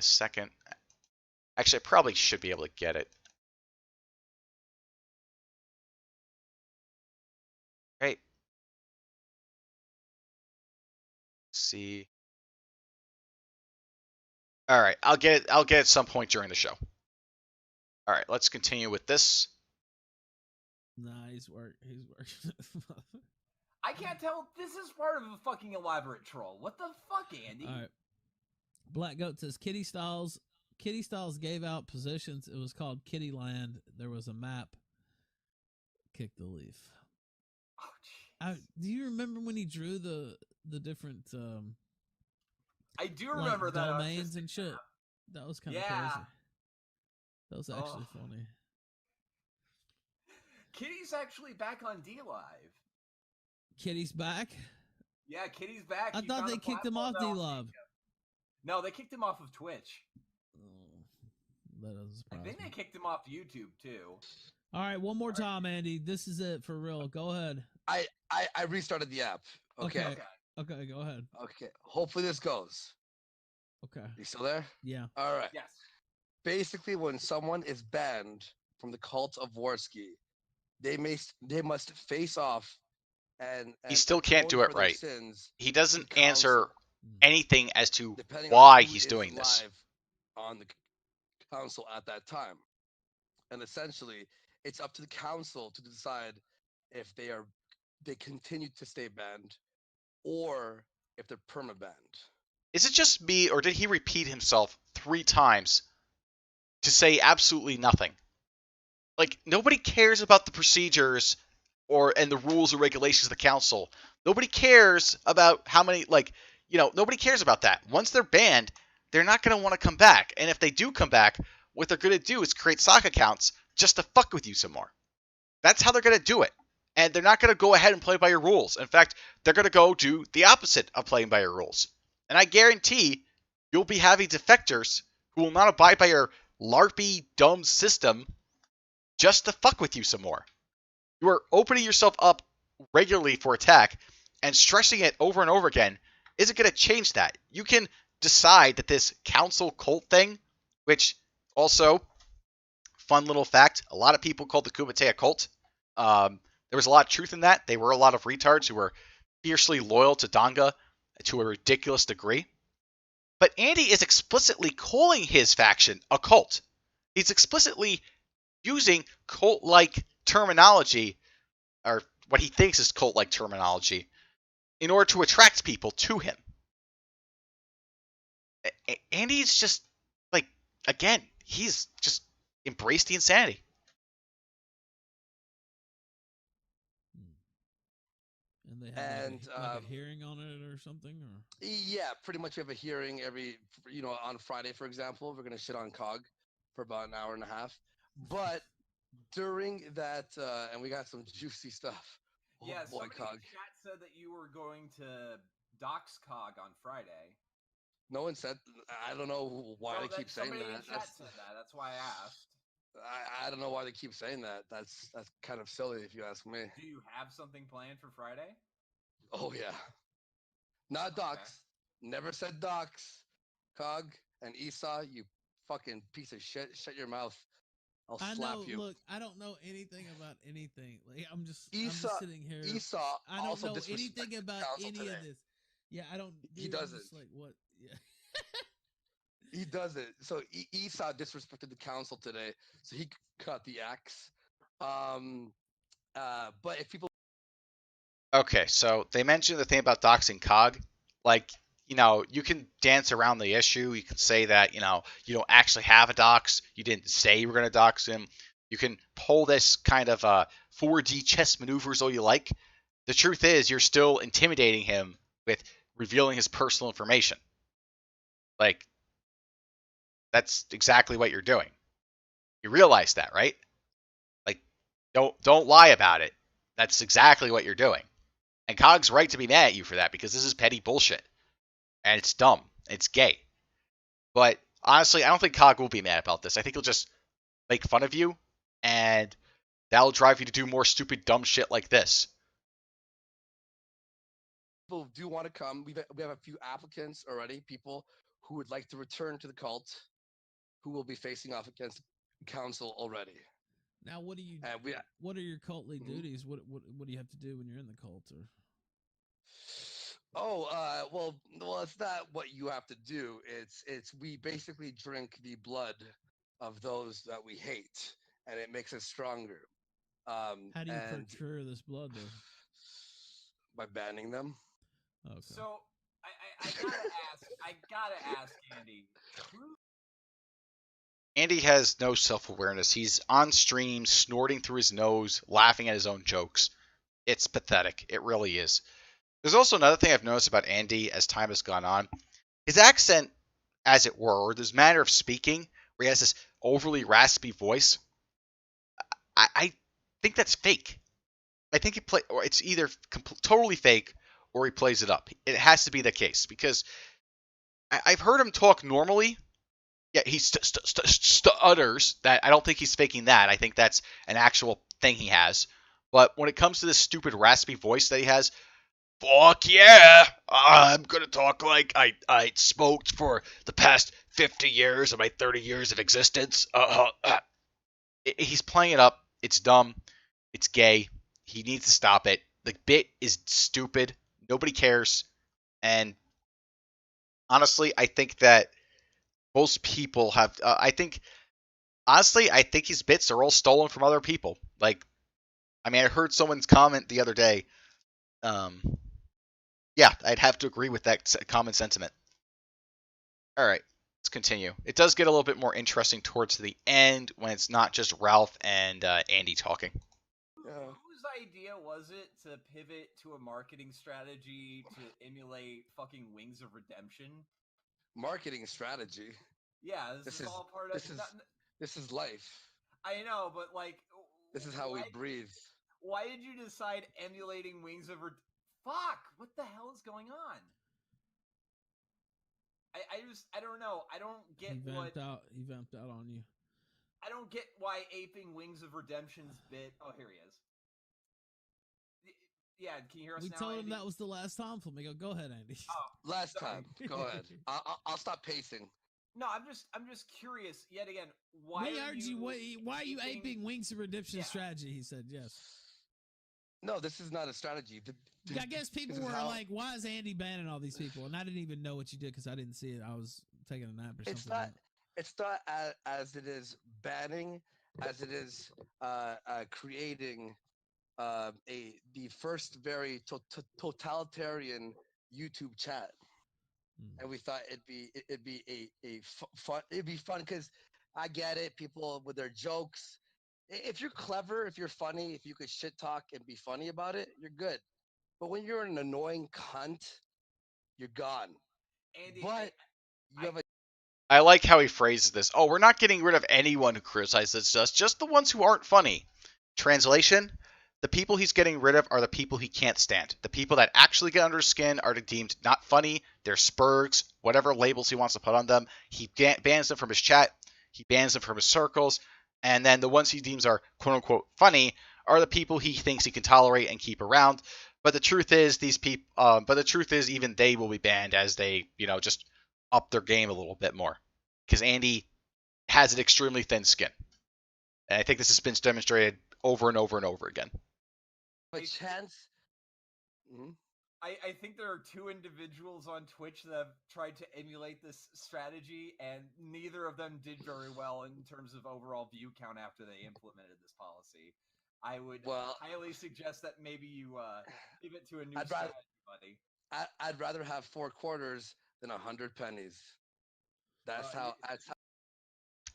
second. Actually, I probably should be able to get it. Right. See. All right, I'll get it. I'll get it at some point during the show. All right, let's continue with this. Nah, he's working. I can't tell. This is part of a fucking elaborate troll. What the fuck, Andy? All right. Black Goat says Kitty Styles gave out positions. It was called Kitty Land. There was a map. Kick the leaf. Oh, do you remember when he drew the different I do remember that domains and shit? That was kind of crazy. That was actually funny. Kitty's actually back on D Live. Kitty's back? Yeah, Kitty's back. I thought they kicked him off D Live. No, they kicked him off of Twitch. That doesn't surprise I think me. they kicked him off YouTube too. All right, one more time, Andy. This is it for real. Go ahead. I restarted the app. Okay. Okay, go ahead. Okay. Hopefully this goes. Okay. You still there? Yeah. All right. Yes. Basically, when someone is banned from the cult of Warski, they must face off and He still can't atone do it for their right. sins He doesn't to answer council, anything as to depending why on who he's is doing this. live on the council at that time. And essentially, it's up to the council to decide if they continue to stay banned or if they're perma-banned. Is it just me, or did he repeat himself 3 times to say absolutely nothing? Like, nobody cares about the procedures and the rules or regulations of the council. Nobody cares about how many, nobody cares about that. Once they're banned, they're not going to want to come back. And if they do come back, what they're going to do is create sock accounts just to fuck with you some more. That's how they're going to do it. And they're not going to go ahead and play by your rules. In fact, they're going to go do the opposite of playing by your rules. And I guarantee you'll be having defectors who will not abide by your LARPy dumb system just to fuck with you some more. You are opening yourself up regularly for attack, and stressing it over and over again isn't going to change that. You can decide that this council cult thing, which also, fun little fact, a lot of people called the Kumite a cult. There was a lot of truth in that. They were a lot of retards who were fiercely loyal to Danga to a ridiculous degree. But Andy is explicitly calling his faction a cult. He's explicitly using cult-like terminology, or what he thinks is cult-like terminology, in order to attract people to him. Andy's just, again, he's just embraced the insanity. And they have a hearing on it or something, or yeah, pretty much we have a hearing every, on Friday, for example. We're gonna shit on COG for about an hour and a half, but during that, and we got some juicy stuff. Oh, Yeah, boy, somebody COG. in chat said that you were going to dox COG on Friday. No one said. I don't know why they keep saying somebody that. in chat said that. That's why I asked. I don't know why they keep saying that. That's kind of silly if you ask me. Do you have something planned for Friday? Oh yeah. Not docs. Never said docs. COG and Esau, you fucking piece of shit. Shut your mouth. I'll slap you. Look, I don't know anything about anything. Like I'm just sitting here. Esau I don't also know disrespected anything about council any today. of this. Yeah, I don't. He dude, I'm doesn't. just like what? Yeah. He doesn't. So Esau disrespected the council today, so he cut the axe But if people Okay, so they mentioned the thing about doxing Cog. Like, you can dance around the issue. You can say that, you don't actually have a dox. You didn't say you were going to dox him. You can pull this kind of 4D chess maneuvers all you like. The truth is, you're still intimidating him with revealing his personal information. Like, that's exactly what you're doing. You realize that, right? Like, don't lie about it. That's exactly what you're doing. And Cog's right to be mad at you for that because this is petty bullshit. And it's dumb. It's gay. But honestly, I don't think Cog will be mad about this. I think he'll just make fun of you, and that'll drive you to do more stupid, dumb shit like this. do want to come, we have a few applicants already, people who would like to return to the cult, who will be facing off against council already. Now, what do you? And what are your cultly Mhm. duties? What do you have to do when you're in the cult? Or well, it's not what you have to do. It's we basically drink the blood of those that we hate, and it makes us stronger. how do you and procure this blood, though? by banning them. Okay. So I gotta ask Andy. Andy has no self-awareness. He's on stream, snorting through his nose, laughing at his own jokes. It's pathetic. It really is. There's also another thing I've noticed about Andy as time has gone on. His accent, as it were, or his manner of speaking, where he has this overly raspy voice, I think that's fake. I think or it's either totally fake or he plays it up. It has to be the case because I've heard him talk normally. Yeah, he stutters. That I don't think he's faking that. I think that's an actual thing he has. But when it comes to this stupid raspy voice that he has, fuck yeah, I'm gonna talk like I smoked for the past 50 years of my 30 years of existence. He's playing it up. It's dumb. It's gay. He needs to stop it. The bit is stupid. Nobody cares. And honestly, I think that most people have. I think his bits are all stolen from other people. Like, I mean, I heard someone's comment the other day. Yeah, I'd have to agree with that common sentiment. All right, let's continue. It does get a little bit more interesting towards the end when it's not just Ralph and Andy talking. Whose idea was it to pivot to a marketing strategy to emulate fucking Wings of Redemption? Marketing strategy. Yeah, this is all part of. This is life. I know, but like, this is how we breathe. Why did you decide emulating Wings of Redemption? Fuck! What the hell is going on? I don't know. I don't get He vamped out on you. I don't get why aping Wings of Redemption's bit. Oh, here he is. Yeah, can you hear us we now, told Andy? him that was the last time, Flamingo. Go ahead, Andy. Oh, last time. Go ahead. I'll stop pacing. No, I'm just curious. Yet again, why are you aping Wings of Redemption strategy? He said yes. No, this is not a strategy. I guess people were like, "Why is Andy banning all these people?" And I didn't even know what you did because I didn't see it. I was taking a nap or something. It's not as it is banning, as it is creating the first very totalitarian YouTube chat. And we thought it'd be fun because I get it. People with their jokes. If you're clever, if you're funny, if you could shit talk and be funny about it, you're good. But when you're an annoying cunt, you're gone. Andy, but you have a. I like how he phrases this. Oh, we're not getting rid of anyone who criticizes us, just the ones who aren't funny. Translation: the people he's getting rid of are the people he can't stand. The people that actually get under his skin are deemed not funny. They're spurgs, whatever labels he wants to put on them. He bans them from his chat. He bans them from his circles. And then the ones he deems are quote-unquote funny are the people he thinks he can tolerate and keep around. But the truth is, even they will be banned as they, just up their game a little bit more. Because Andy has an extremely thin skin. And I think this has been demonstrated over and over and over again. A chance. Mm-hmm. I think there are two individuals on Twitch that have tried to emulate this strategy, and neither of them did very well in terms of overall view count after they implemented this policy. I would Well, highly suggest that maybe you give it to a new I'd rather strategy, buddy. I'd rather have 4 quarters than 100 pennies. That's how. That's how.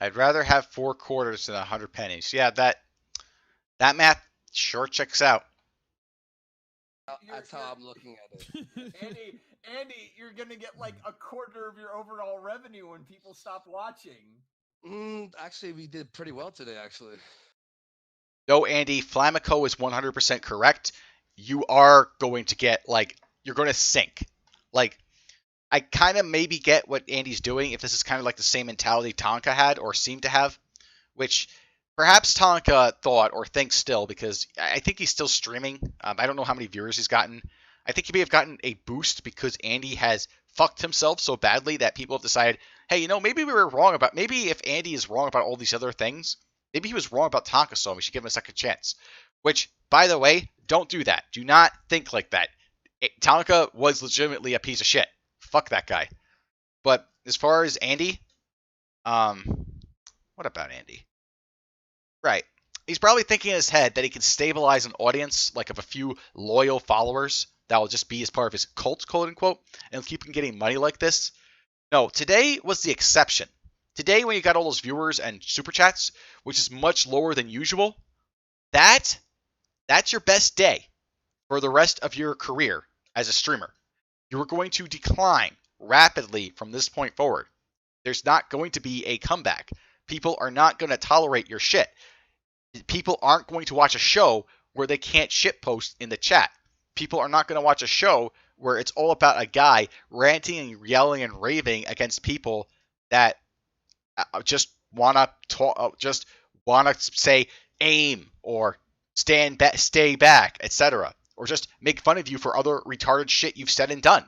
I'd rather have 4 quarters than 100 pennies. Yeah, that math sure checks out. That's how I'm looking at it. Andy, you're gonna get like a quarter of your overall revenue when people stop watching. Actually, we did pretty well today. Actually, No, Andy, Flamico is 100% correct. You are going to get, like, you're going to sink. Like, I kind of maybe get what Andy's doing if this is kind of like the same mentality Tonka had or seemed to have, which perhaps Tonka thought or thinks still, because I think he's still streaming. I don't know how many viewers he's gotten. I think he may have gotten a boost because Andy has fucked himself so badly that people have decided, hey, you know, maybe we were wrong about, maybe if Andy is wrong about all these other things, maybe he was wrong about Tonka, so we should give him a second chance. Which, by the way, don't do that. Do not think like that. Tonka was legitimately a piece of shit. Fuck that guy. But as far as Andy, what about Andy? Right. He's probably thinking in his head that he can stabilize an audience like of a few loyal followers that will just be as part of his cult, quote unquote, and keep him getting money like this. No, today was the exception. Today, when you got all those viewers and super chats, which is much lower than usual, that's your best day for the rest of your career as a streamer. You are going to decline rapidly from this point forward. There's not going to be a comeback. People are not going to tolerate your shit. People aren't going to watch a show where they can't shitpost in the chat. People are not going to watch a show where it's all about a guy ranting and yelling and raving against people that just want to talk, just want to say aim or stay back, etc., or just make fun of you for other retarded shit you've said and done.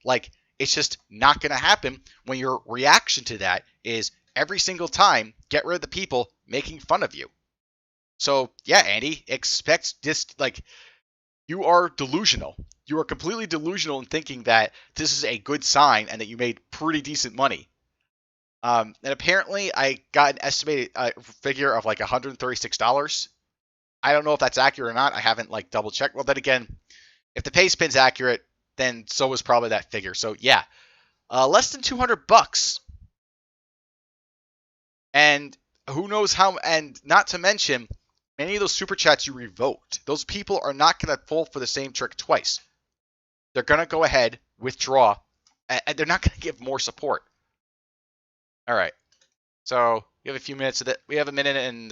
Like, it's just not going to happen when your reaction to that is every single time get rid of the people making fun of you. So, yeah, Andy, expect this, like, you are delusional. You are completely delusional in thinking that this is a good sign and that you made pretty decent money. And apparently I got an estimated figure of like $136. I don't know if that's accurate or not. I haven't like double checked. Well, then again, if the pay spin's accurate, then so is probably that figure. So yeah, less than $200. And who knows how, and not to mention, many of those super chats you revoked. Those people are not going to fall for the same trick twice. They're going to go ahead, withdraw, and they're not going to give more support. All right. So we have a few minutes of it. We have a minute and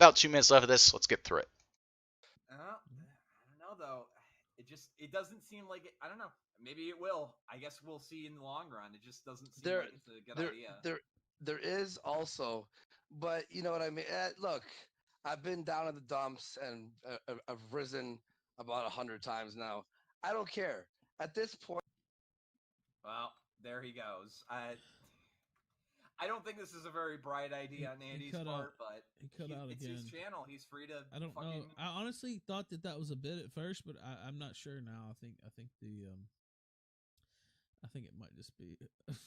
about 2 minutes left of this. Let's get through it. I don't know though. It doesn't seem like it. I don't know. Maybe it will. I guess we'll see in the long run. It just doesn't seem like it's a good idea. There is also, but you know what I mean. Look, I've been down in the dumps and I've risen about 100 times now. I don't care at this point. Well, there he goes. I don't think this is a very bright idea on Andy's part, but it's his channel. He's free to. I don't know. I honestly thought that was a bit at first, but I'm not sure now. I think it might just be the app.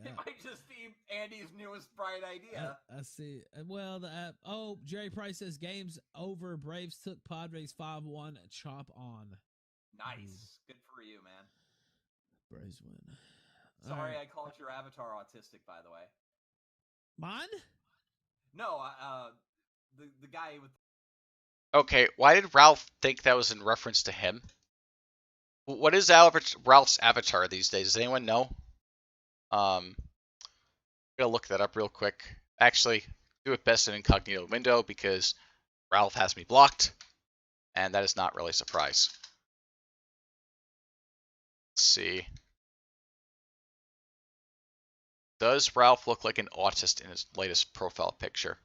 It might just be Andy's newest bright idea. I see. Well, the app. Oh, Jerry Price says game's over. Braves took Padres 5-1. Chop on. Nice. Good for you, man. Braves win. Sorry, I called your avatar autistic, by the way. Mine? No, the guy with. Okay, why did Ralph think that was in reference to him? What is Ralph's avatar these days? Does anyone know? I'm gonna look that up real quick. Actually, do it best in incognito window because Ralph has me blocked, and that is not really a surprise. Let's see. Does Ralph look like an autist in his latest profile picture?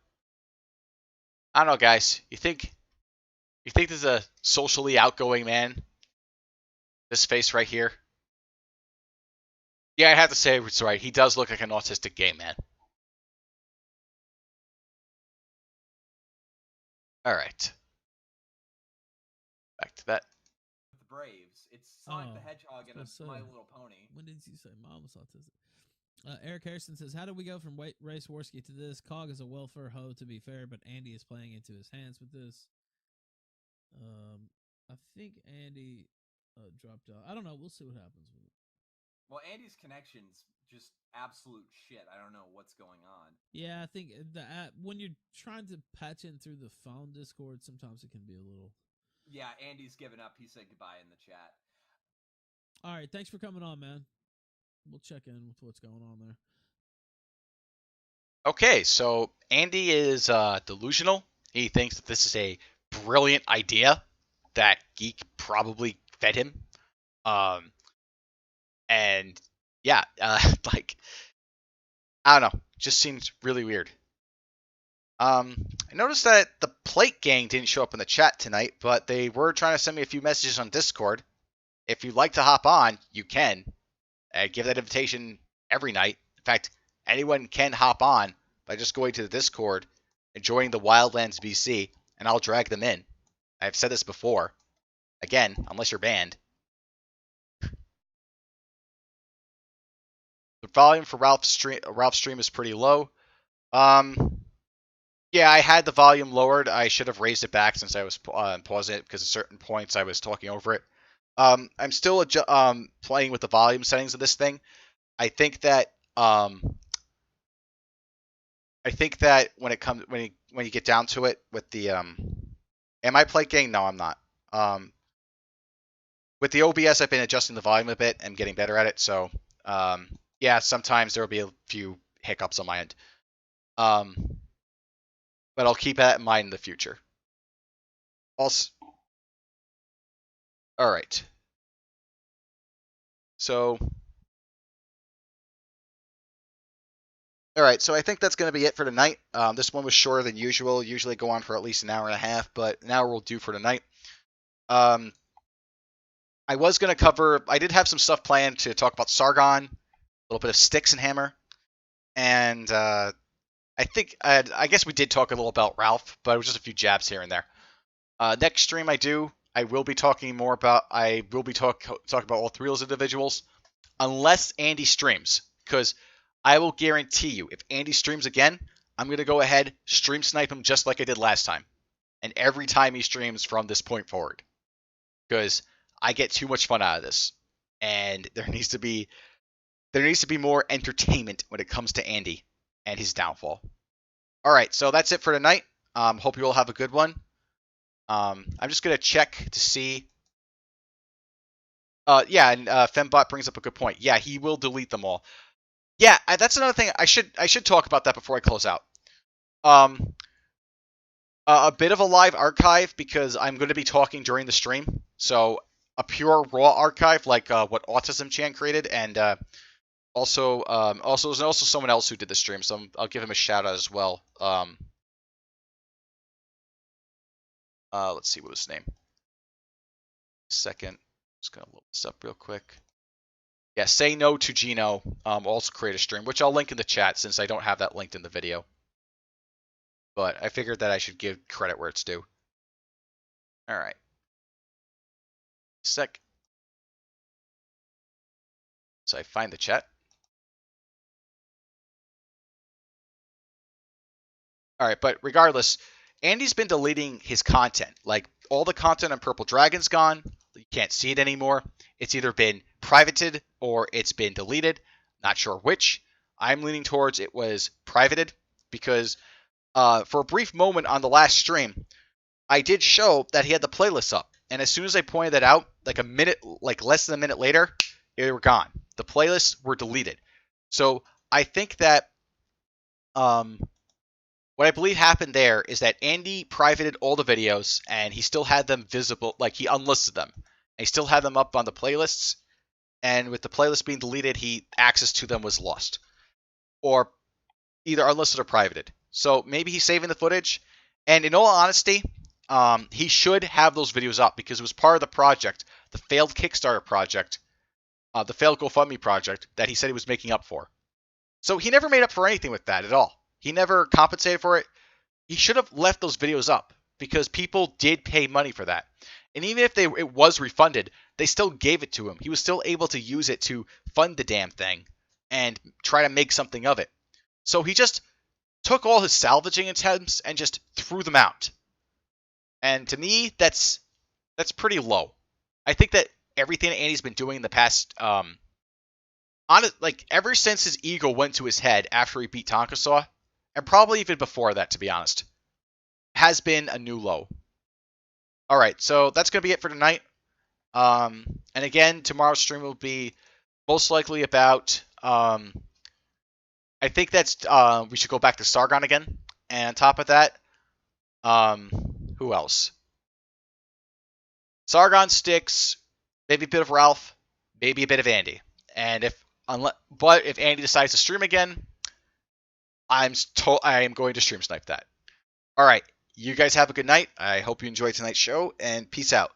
I don't know, guys. You think this is a socially outgoing man? This face right here? Yeah, I have to say it's right. He does look like an autistic gay man. All right. Back to that. The Braves. It's Sonic the Hedgehog and My Little Pony. When did you say mom was autistic? Eric Harrison says, "How do we go from Ray Swirsky to this? Cog is a welfare hoe, to be fair, but Andy is playing into his hands with this." I think Andy dropped out. I don't know. We'll see what happens with it. Well, Andy's connection's just absolute shit. I don't know what's going on. Yeah, I think the app, when you're trying to patch in through the phone Discord, sometimes it can be a little. Yeah, Andy's given up. He said goodbye in the chat. All right, thanks for coming on, man. We'll check in with what's going on there. Okay, so Andy is delusional. He thinks that this is a brilliant idea that Geek probably fed him. And yeah, like, I don't know, just seems really weird. I noticed that the Plate Gang didn't show up in the chat tonight, but they were trying to send me a few messages on Discord. If you'd like to hop on, you can. I give that invitation every night. In fact, anyone can hop on by just going to the Discord and joining the Wildlands VC, and I'll drag them in. I've said this before. Again, unless you're banned. The volume for Ralph's stream is pretty low. Yeah, I had the volume lowered. I should have raised it back since I was pausing it because at certain points I was talking over it. I'm still playing with the volume settings of this thing. I think that when you get down to it with the am I Plate Gang? No, I'm not. With the OBS, I've been adjusting the volume a bit and getting better at it. So yeah, sometimes there will be a few hiccups on my end. But I'll keep that in mind in the future. Also, all right. So, all right. So I think that's going to be it for tonight. This one was shorter than usual. Usually go on for at least an hour and a half, but an hour will do for tonight. I was going to cover. I did have some stuff planned to talk about Sargon, a little bit of Styx and Hammer, and I guess we did talk a little about Ralph, but it was just a few jabs here and there. Next stream I will be talking more about. I will be talking about all three of those individuals, unless Andy streams, because I will guarantee you, if Andy streams again, I'm gonna go ahead stream snipe him just like I did last time, and every time he streams from this point forward, because I get too much fun out of this, and there needs to be more entertainment when it comes to Andy and his downfall. All right, so that's it for tonight. Hope you all have a good one. I'm just gonna check to see. Yeah, and Fembot brings up a good point. Yeah, he will delete them all. Yeah, that's another thing. I should talk about that before I close out. A bit of a live archive because I'm going to be talking during the stream. So a pure raw archive like what Autism Chan created, and also there's someone else who did the stream, so I'll give him a shout out as well. Let's see what was his name. Second, just gonna load this up real quick. Yeah, Say No to Gino also create a stream, which I'll link in the chat since I don't have that linked in the video. But I figured that I should give credit where it's due. All right. Sec. So I find the chat. All right, but regardless, Andy's been deleting his content. Like, all the content on Purple Dragon's gone. You can't see it anymore. It's either been privated or it's been deleted. Not sure which. I'm leaning towards it was privated because for a brief moment on the last stream, I did show that he had the playlists up. And as soon as I pointed that out, like less than a minute later, they were gone. The playlists were deleted. So I think that what I believe happened there is that Andy privated all the videos and he still had them visible, like he unlisted them. And he still had them up on the playlists. And with the playlist being deleted, access to them was lost. Or either unlisted or privated. So maybe he's saving the footage. And in all honesty, he should have those videos up because it was part of the project, the failed Kickstarter project, the failed GoFundMe project that he said he was making up for. So he never made up for anything with that at all. He never compensated for it. He should have left those videos up because people did pay money for that. And even if it was refunded, they still gave it to him. He was still able to use it to fund the damn thing and try to make something of it. So he just took all his salvaging attempts and just threw them out. And to me, that's pretty low. I think that everything that Andy's been doing in the past, ever since his ego went to his head after he beat Tonkasaw, and probably even before that, to be honest, has been a new low. All right, so that's going to be it for tonight. And again, tomorrow's stream will be most likely about, I think that's, we should go back to Sargon again. And on top of that, who else? Sargon, Styx, maybe a bit of Ralph, maybe a bit of Andy. And if Andy decides to stream again, I am going to stream snipe that. All right, you guys have a good night. I hope you enjoyed tonight's show, and peace out.